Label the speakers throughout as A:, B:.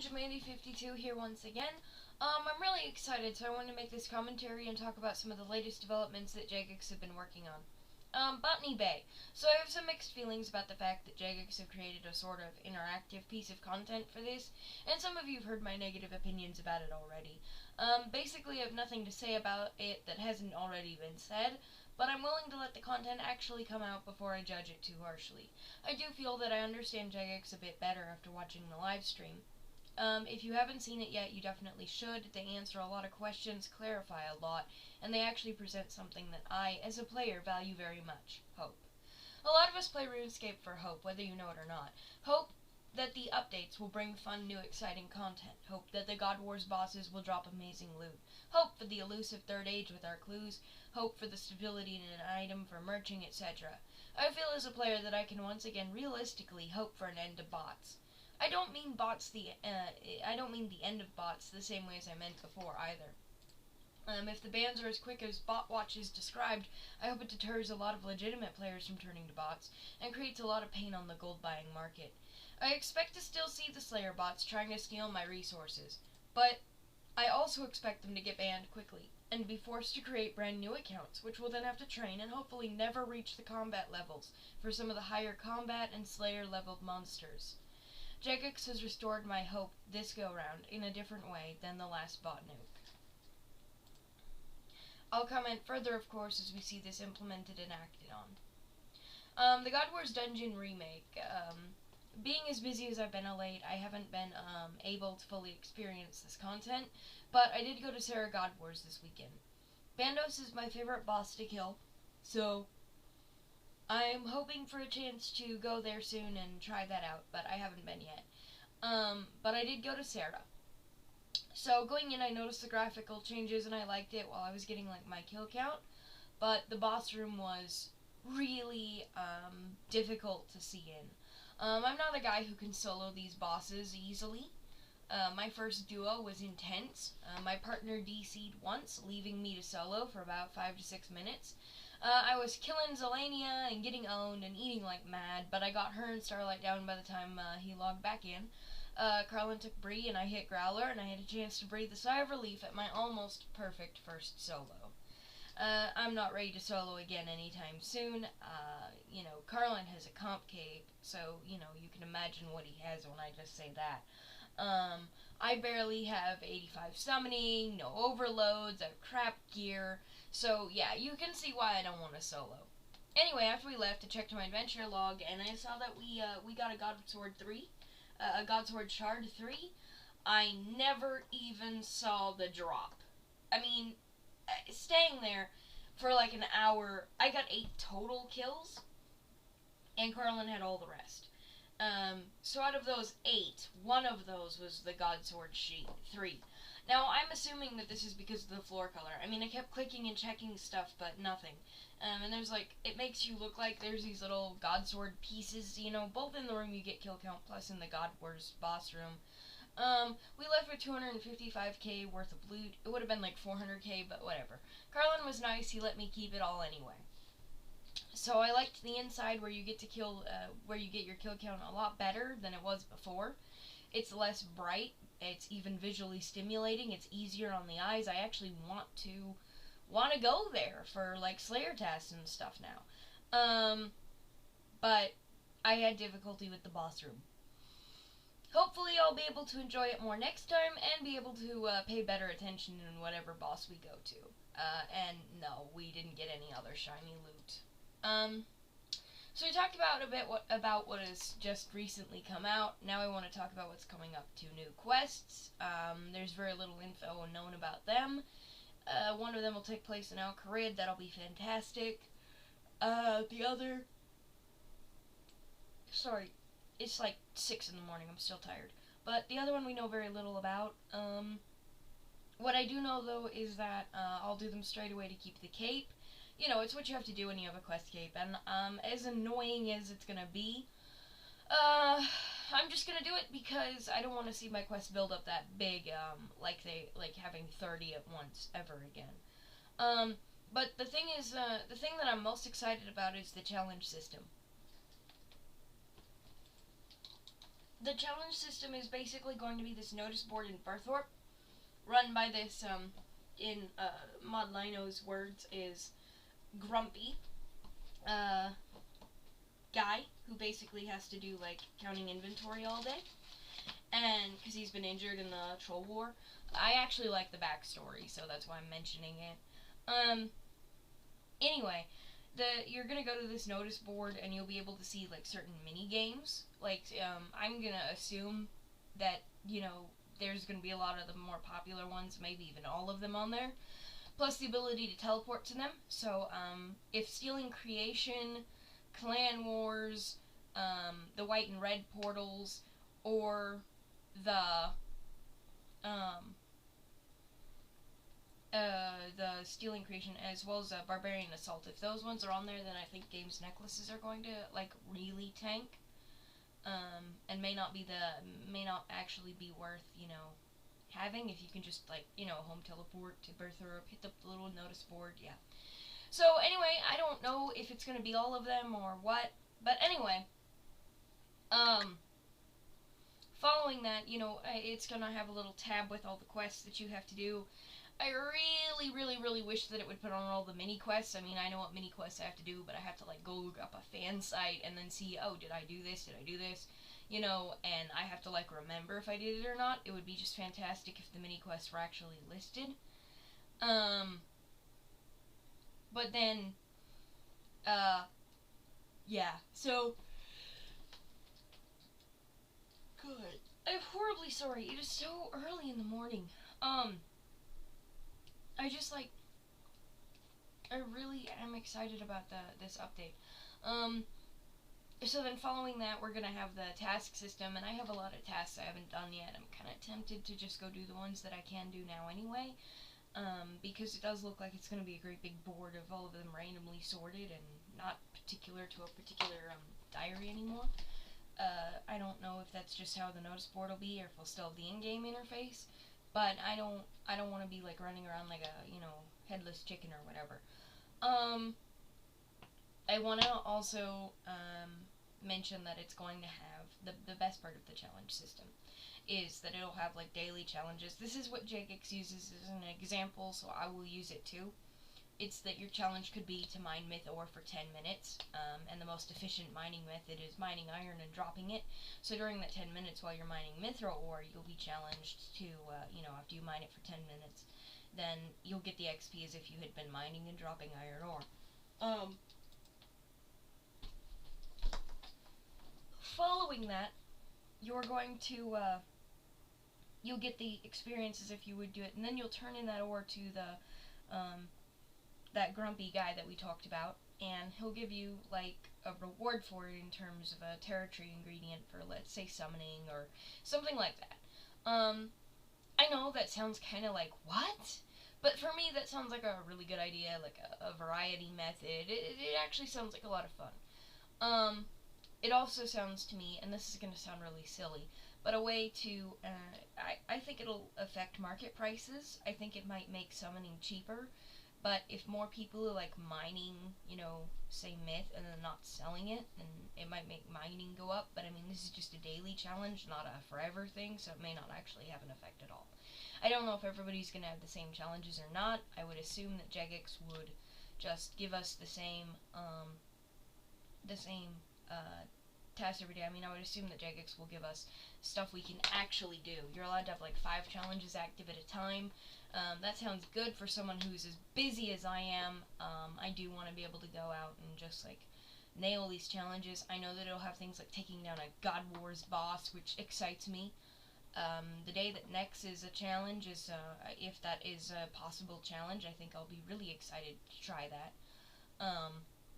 A: Jamandy52 here once again. I'm really excited, so I wanted to make this commentary and talk about some of the latest developments that Jagex have been working on. Botany Bay. So I have some mixed feelings about the fact that Jagex have created a sort of interactive piece of content for this, and some of you have heard my negative opinions about it already. Basically I have nothing to say about it that hasn't already been said, but I'm willing to let the content actually come out before I judge it too harshly. I do feel that I understand Jagex a bit better after watching the live stream. If you haven't seen it yet, you definitely should. They answer a lot of questions, clarify a lot, and they actually present something that I, as a player, value very much: hope. A lot of us play RuneScape for hope, whether you know it or not. Hope that the updates will bring fun, new, exciting content. Hope that the God Wars bosses will drop amazing loot. Hope for the elusive Third Age with our clues. Hope for the stability in an item for merching, etc. I feel as a player that I can once again realistically hope for an end to bots. I don't mean the end of bots the same way as I meant before either. If the bans are as quick as BotWatch is described, I hope it deters a lot of legitimate players from turning to bots, and creates a lot of pain on the gold buying market. I expect to still see the Slayer bots trying to steal my resources, but I also expect them to get banned quickly, and be forced to create brand new accounts, which will then have to train and hopefully never reach the combat levels for some of the higher combat and Slayer leveled monsters. Jagex has restored my hope this go-round in a different way than the last bot nuke. I'll comment further, of course, as we see this implemented and acted on. The God Wars Dungeon remake. Being as busy as I've been of late, I haven't been able to fully experience this content, but I did go to Sarah God Wars this weekend. Bandos is my favorite boss to kill, so I'm hoping for a chance to go there soon and try that out, but I haven't been yet. But I did go to Sarah. So going in, I noticed the graphical changes and I liked it while I was getting like my kill count, but the boss room was really difficult to see in. I'm not a guy who can solo these bosses easily. My first duo was intense. My partner DC'd once, leaving me to solo for about 5 to 6 minutes. I was killing Zelania and getting owned and eating like mad, but I got her and Starlight down by the time he logged back in. Carlin took Bree and I hit Growler, and I had a chance to breathe a sigh of relief at my almost perfect first solo. I'm not ready to solo again anytime soon. Carlin has a comp cape, so, you can imagine what he has when I just say that. I barely have 85 summoning, no overloads, I have crap gear, so yeah, you can see why I don't want to solo. Anyway, after we left, I checked my adventure log, and I saw that we got a Godsword 3, a Godsword Shard 3. I never even saw the drop. I mean, staying there for like an hour, I got 8 total kills, and Carlin had all the rest. So out of those 8, one of those was the Godsword 3. Now, I'm assuming that this is because of the floor color. I mean, I kept clicking and checking stuff, but nothing. And there's like, it makes you look like there's these little Godsword pieces, both in the room you get kill count, plus in the God Wars boss room. We left with 255k worth of loot. It would have been like 400k, but whatever. Carlin was nice, he let me keep it all anyway. So I liked the inside where you get to kill, where you get your kill count a lot better than it was before. It's less bright, it's even visually stimulating, it's easier on the eyes. I actually want to go there for like Slayer tasks and stuff now. But I had difficulty with the boss room. Hopefully I'll be able to enjoy it more next time and be able to pay better attention in whatever boss we go to. And no, we didn't get any other shiny loot. So we talked about a bit about what has just recently come out. Now I want to talk about what's coming up to new quests. There's very little info known about them. One of them will take place in Al Kharid. That'll be fantastic. The other... Sorry, it's like 6 in the morning. I'm still tired. But the other one we know very little about. What I do know, though, is that I'll do them straight away to keep the cape. It's what you have to do when you have a quest cape, and as annoying as it's gonna be, I'm just gonna do it because I don't want to see my quest build up that big, like having 30 at once ever again. But the thing is, the thing that I'm most excited about is the challenge system. the challenge system is basically going to be this notice board in Berthorpe, run by this, in Mod Lino's words, is grumpy guy who basically has to do, like, counting inventory all day. And because he's been injured in the Troll War. I actually like the backstory, so that's why I'm mentioning it. Anyway, you're gonna go to this notice board and you'll be able to see, like, certain mini games. Like, I'm gonna assume that, you know, there's gonna be a lot of the more popular ones, maybe even all of them on there. Plus the ability to teleport to them. So, if Stealing Creation, Clan Wars, the White and Red portals, or the Stealing Creation, as well as Barbarian Assault. If those ones are on there, then I think Games Necklaces are going to, like, really tank, and may not actually be worth, you know, having if you can just, like, you know, home teleport to Berthorpe, hit the little notice board, yeah. So anyway, I don't know if it's going to be all of them or what, but anyway, following that, you know, it's going to have a little tab with all the quests that you have to do. I really wish that it would put on all the mini quests. I mean, I know what mini quests I have to do, but I have to, like, go look up a fan site and then see, oh, did I do this? You know, and I have to, like, remember if I did it or not. It would be just fantastic if the mini quests were actually listed. But then, yeah, so, good. I'm horribly sorry. It is so early in the morning. I just, like, I really am excited about this update. So then following that, we're gonna have the task system, and I have a lot of tasks I haven't done yet. I'm kind of tempted to just go do the ones that I can do now anyway, because it does look like it's gonna be a great big board of all of them randomly sorted and not particular to a particular, diary anymore. I don't know if that's just how the notice board will be, or if we'll still have the in-game interface, but I don't want to be, like, running around like a, you know, headless chicken or whatever. I want to also, mention that it's going to have, the best part of the challenge system is that it'll have, like, daily challenges. This is what Jagex uses as an example, so I will use it too. It's that your challenge could be to mine myth ore for 10 minutes, and the most efficient mining method is mining iron and dropping it. So during that 10 minutes while you're mining mithril ore, you'll be challenged to, you know, after you mine it for 10 minutes, then you'll get the XP as if you had been mining and dropping iron ore. Following that, you're going to, you'll get the experience as if you would do it, and then you'll turn in that ore to the, that grumpy guy that we talked about, and he'll give you, like, a reward for it in terms of a territory ingredient for, let's say, summoning, or something like that. I know that sounds kind of like, what? But for me, that sounds like a really good idea, like a variety method. It actually sounds like a lot of fun. It also sounds to me, and this is going to sound really silly, but a way to, I think it'll affect market prices. I think it might make summoning cheaper, but if more people are, like, mining, you know, say myth, and then not selling it, then it might make mining go up. But I mean, this is just a daily challenge, not a forever thing, so it may not actually have an effect at all. I don't know if everybody's going to have the same challenges or not. I would assume that Jagex would just give us the same tasks every day. I mean, I would assume that Jagex will give us stuff we can actually do. You're allowed to have, like, 5 challenges active at a time. That sounds good for someone who's as busy as I am. I do want to be able to go out and just, like, nail these challenges. I know that it'll have things like taking down a God Wars boss, which excites me. The day that Nex is a challenge is, if that is a possible challenge, I think I'll be really excited to try that.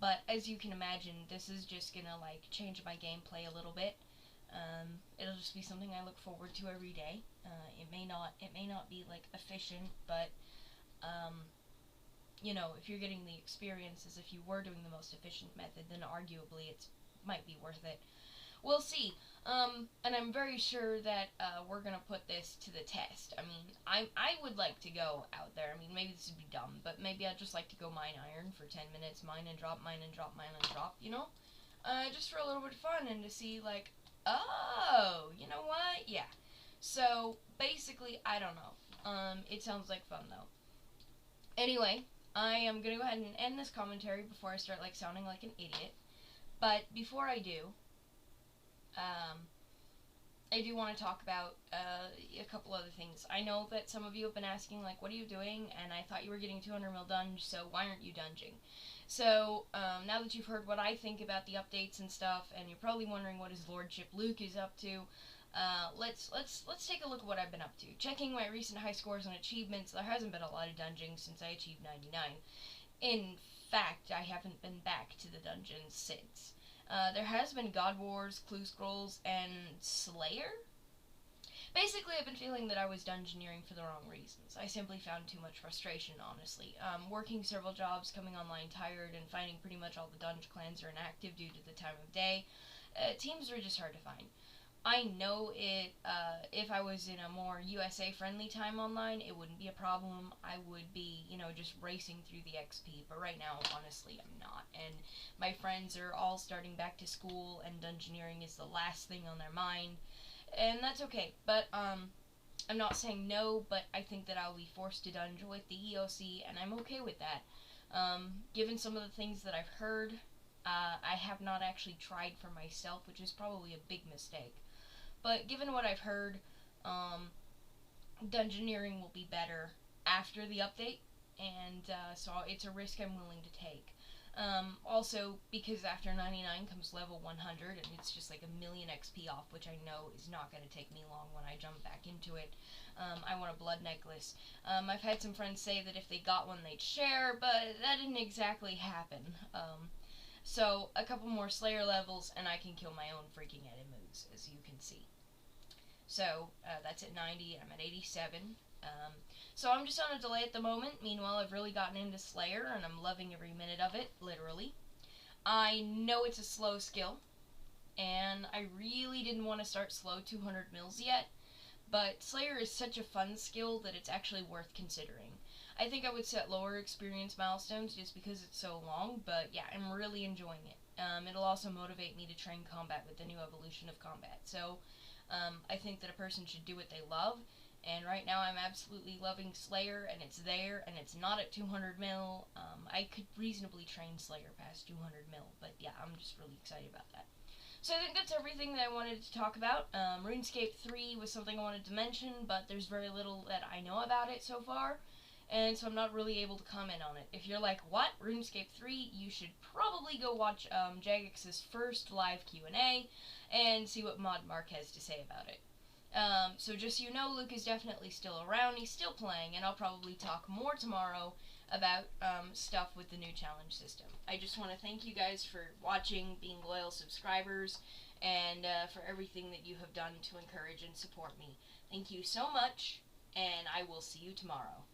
A: But as you can imagine, this is just gonna, like, change my gameplay a little bit. It'll just be something I look forward to every day. It may not be, like, efficient, but, you know, if you're getting the experience as if you were doing the most efficient method, then arguably it might be worth it. We'll see. And I'm very sure that, we're gonna put this to the test. I mean, I would like to go out there. I mean, maybe this would be dumb, but maybe I'd just like to go mine iron for 10 minutes, mine and drop, mine and drop, mine and drop, you know? Just for a little bit of fun, and to see, like, Oh, you know what? Yeah. So, basically, I don't know. It sounds like fun, though. Anyway, I am gonna go ahead and end this commentary before I start, like, sounding like an idiot. But before I do, um, I do want to talk about a couple other things. I know that some of you have been asking, like, what are you doing? And I thought you were getting 200 mil dunge, so why aren't you dunging? So, now that you've heard what I think about the updates and stuff, and you're probably wondering what his lordship Luke is up to, let's take a look at what I've been up to. Checking my recent high scores and achievements, there hasn't been a lot of dunging since I achieved 99. In fact, I haven't been back to the dungeons since. There has been God Wars, Clue Scrolls, and Slayer. Basically, I've been feeling that I was dungeoneering for the wrong reasons. I simply found too much frustration, honestly. Working several jobs, coming online tired, and finding pretty much all the dungeon clans are inactive due to the time of day. Teams are just hard to find. I know if I was in a more USA-friendly time online, it wouldn't be a problem. I would be, just racing through the XP. But right now, honestly, I'm not. And my friends are all starting back to school, and dungeoneering is the last thing on their mind. And that's okay. But, I'm not saying no, but I think that I'll be forced to dungeon with the EOC, and I'm okay with that. Given some of the things that I've heard, I have not actually tried for myself, which is probably a big mistake. But given what I've heard, dungeoneering will be better after the update, and so it's a risk I'm willing to take. Also, because after 99 comes level 100, and it's just like a million XP off, which I know is not going to take me long when I jump back into it. I want a blood necklace. I've had some friends say that if they got one, they'd share, but that didn't exactly happen. So, a couple more Slayer levels, and I can kill my own freaking enemies, as you can see. So, that's at 90, I'm at 87. So I'm just on a delay at the moment. Meanwhile, I've really gotten into Slayer, and I'm loving every minute of it, literally. I know it's a slow skill, and I really didn't want to start slow 200 mils yet, but Slayer is such a fun skill that it's actually worth considering. I think I would set lower experience milestones just because it's so long, but yeah, I'm really enjoying it. It'll also motivate me to train combat with the new evolution of combat. So, I think that a person should do what they love, and right now I'm absolutely loving Slayer, and it's there, and it's not at 200 mil. I could reasonably train Slayer past 200 mil, but yeah, I'm just really excited about that. So I think that's everything that I wanted to talk about. RuneScape 3 was something I wanted to mention, but there's very little that I know about it so far, and so I'm not really able to comment on it. If you're like, what, RuneScape 3, you should probably go watch Jagex's first live Q&A and see what Mod Mark has to say about it. So just so you know, Luke is definitely still around, he's still playing, and I'll probably talk more tomorrow about stuff with the new challenge system. I just want to thank you guys for watching, being loyal subscribers, and for everything that you have done to encourage and support me. Thank you so much, and I will see you tomorrow.